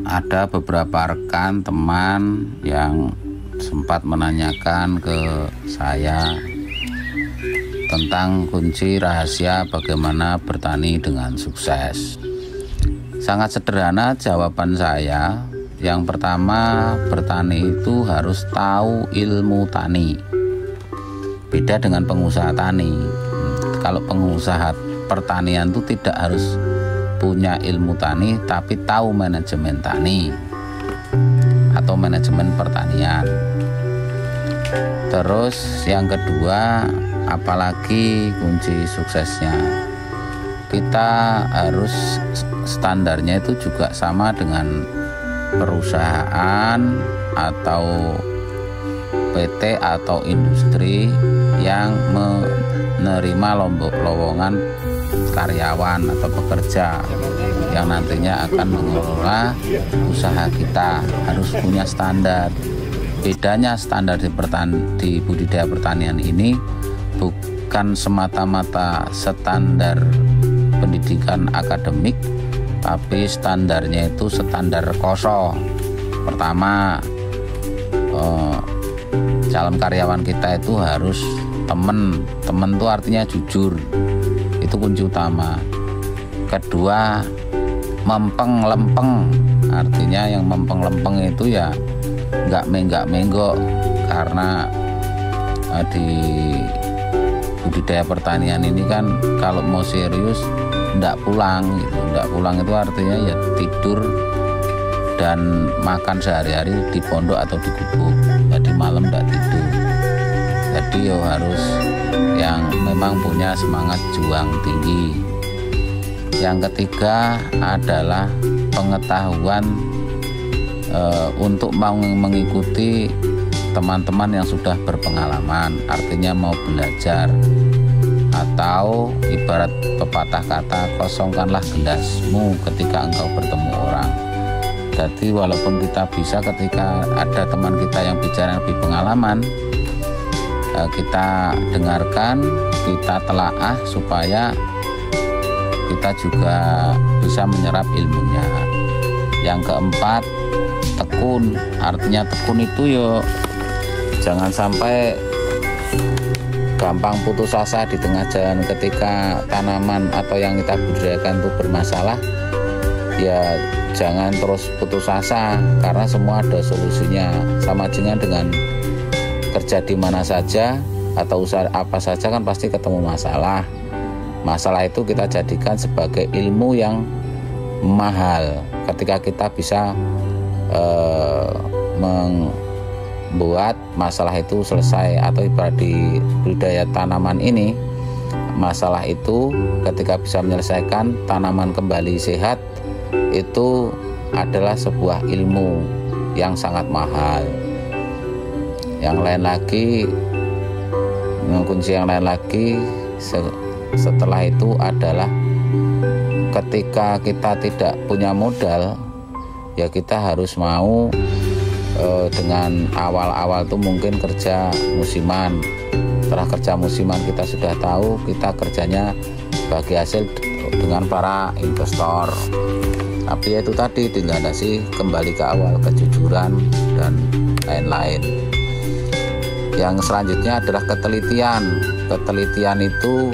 Ada beberapa rekan teman yang sempat menanyakan ke saya tentang kunci rahasia bagaimana bertani dengan sukses. Sangat sederhana jawaban saya. Yang pertama, bertani itu harus tahu ilmu tani. Beda dengan pengusaha tani. Kalau pengusaha pertanian itu tidak harus punya ilmu tani, tapi tahu manajemen tani atau manajemen pertanian. Terus yang kedua, apalagi kunci suksesnya, kita harus standarnya itu juga sama dengan perusahaan atau PT atau industri yang menerima lowongan karyawan atau pekerja yang nantinya akan mengelola usaha kita. Harus punya standar. Bedanya standar di budidaya pertanian ini bukan semata-mata standar pendidikan akademik, tapi standarnya itu standar KOSO. Pertama, calon karyawan kita itu harus temen itu artinya jujur, itu kunci utama. Kedua, mempeng-lempeng, artinya yang mempeng-lempeng itu ya nggak menggok, karena di budidaya pertanian ini kan kalau mau serius nggak pulang gitu. Nggak pulang itu artinya ya tidur dan makan sehari-hari di pondok atau di gubuk, jadi malam nggak tidur. Jadi yo harus yang memang punya semangat juang tinggi. Yang ketiga adalah pengetahuan untuk mau mengikuti teman-teman yang sudah berpengalaman, artinya mau belajar. Atau ibarat pepatah kata, kosongkanlah gelasmu ketika engkau bertemu orang. Jadi walaupun kita bisa ketika ada teman kita yang bicara lebih pengalaman, kita dengarkan, kita telaah supaya kita juga bisa menyerap ilmunya. Yang keempat, tekun. Artinya tekun itu yo jangan sampai gampang putus asa di tengah jalan ketika tanaman atau yang kita budidayakan itu bermasalah. Ya jangan terus putus asa, karena semua ada solusinya. Sama dengan kerja di mana saja atau usaha apa saja kan pasti ketemu masalah. Masalah itu kita jadikan sebagai ilmu yang mahal ketika kita bisa membuat masalah itu selesai. Atau ibarat di budidaya tanaman ini, masalah itu ketika bisa menyelesaikan tanaman kembali sehat, itu adalah sebuah ilmu yang sangat mahal. Yang lain lagi, kunci yang lain lagi setelah itu adalah ketika kita tidak punya modal, ya kita harus mau dengan awal-awal tuh mungkin kerja musiman. Setelah kerja musiman kita sudah tahu, kita kerjanya bagi hasil dengan para investor. Tapi ya itu tadi, dilandasi kembali ke awal, kejujuran dan lain-lain. Yang selanjutnya adalah ketelitian. Ketelitian itu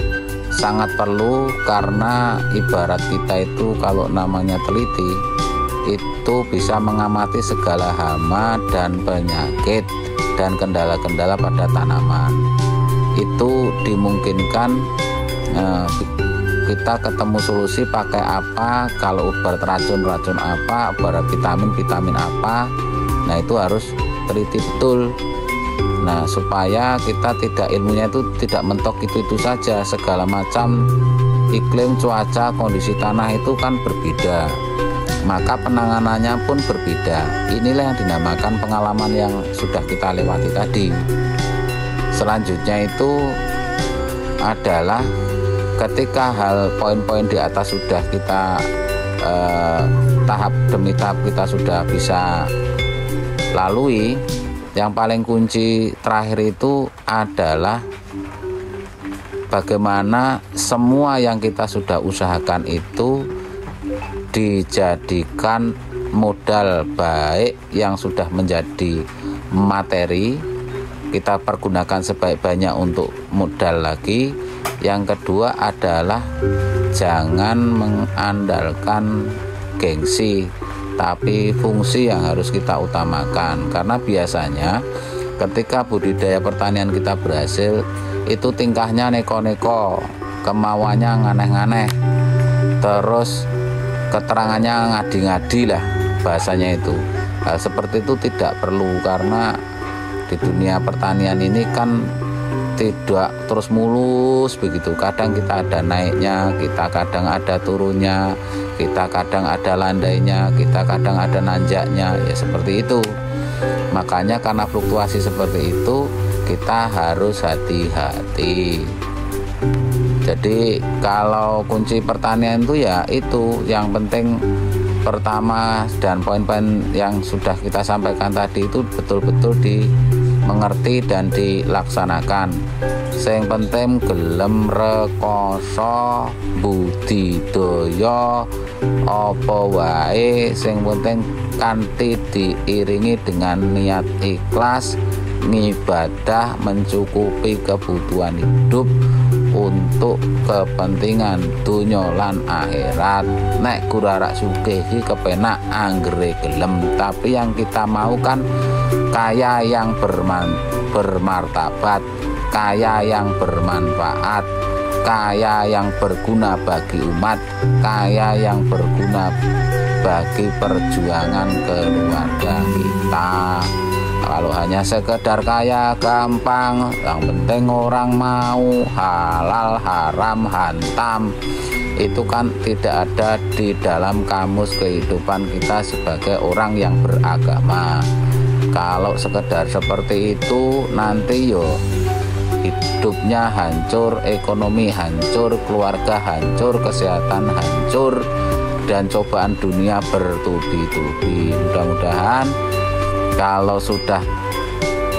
sangat perlu, karena ibarat kita itu kalau namanya teliti itu bisa mengamati segala hama dan penyakit dan kendala-kendala pada tanaman. Itu dimungkinkan kita ketemu solusi pakai apa, kalau obat racun apa, obat vitamin apa. Nah itu harus teliti betul. Nah supaya kita ilmunya itu tidak mentok itu saja. Segala macam iklim, cuaca, kondisi tanah itu kan berbeda, maka penanganannya pun berbeda. Inilah yang dinamakan pengalaman yang sudah kita lewati tadi. Selanjutnya itu adalah ketika hal poin-poin di atas sudah kita tahap demi tahap kita sudah bisa lalui, yang paling kunci terakhir itu adalah bagaimana semua yang kita sudah usahakan itu dijadikan modal baik yang sudah menjadi materi, kita pergunakan sebaik-baiknya untuk modal lagi. Yang kedua adalah jangan mengandalkan gengsi, tapi fungsi yang harus kita utamakan. Karena biasanya ketika budidaya pertanian kita berhasil, itu tingkahnya neko-neko, kemauannya nganeh-nganeh, terus keterangannya ngadi-ngadi lah bahasanya itu. Hal seperti itu tidak perlu, karena di dunia pertanian ini kan tidak terus mulus begitu. Kadang kita ada naiknya, kita kadang ada turunnya, kita kadang ada landainya, kita kadang ada nanjaknya, ya seperti itu. Makanya karena fluktuasi seperti itu, kita harus hati-hati. Jadi kalau kunci pertanian itu ya itu, yang penting pertama dan poin-poin yang sudah kita sampaikan tadi itu betul-betul dimengerti dan dilaksanakan. Sing penting gelem rekoso budidaya apa wae, sing penting kanthi diiringi dengan niat ikhlas ngibadah mencukupi kebutuhan hidup untuk kepentingan dunya lan akhirat. Nek kurarak sugih iki kepenak anggere gelem, tapi yang kita mau kan kaya yang bermartabat, kaya yang bermanfaat, kaya yang berguna bagi umat, kaya yang berguna bagi perjuangan keluarga kita. Kalau hanya sekedar kaya gampang, yang penting orang mau, halal haram hantam, itu kan tidak ada di dalam kamus kehidupan kita sebagai orang yang beragama. Kalau sekedar seperti itu, nanti hidupnya hancur, ekonomi hancur, keluarga hancur, kesehatan hancur, dan cobaan dunia bertubi-tubi. Mudah-mudahan kalau sudah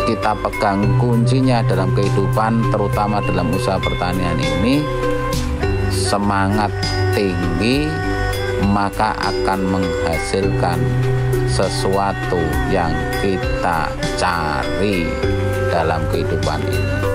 kita pegang kuncinya dalam kehidupan, terutama dalam usaha pertanian ini, semangat tinggi, maka akan menghasilkan sesuatu yang kita cari dalam kehidupan ini.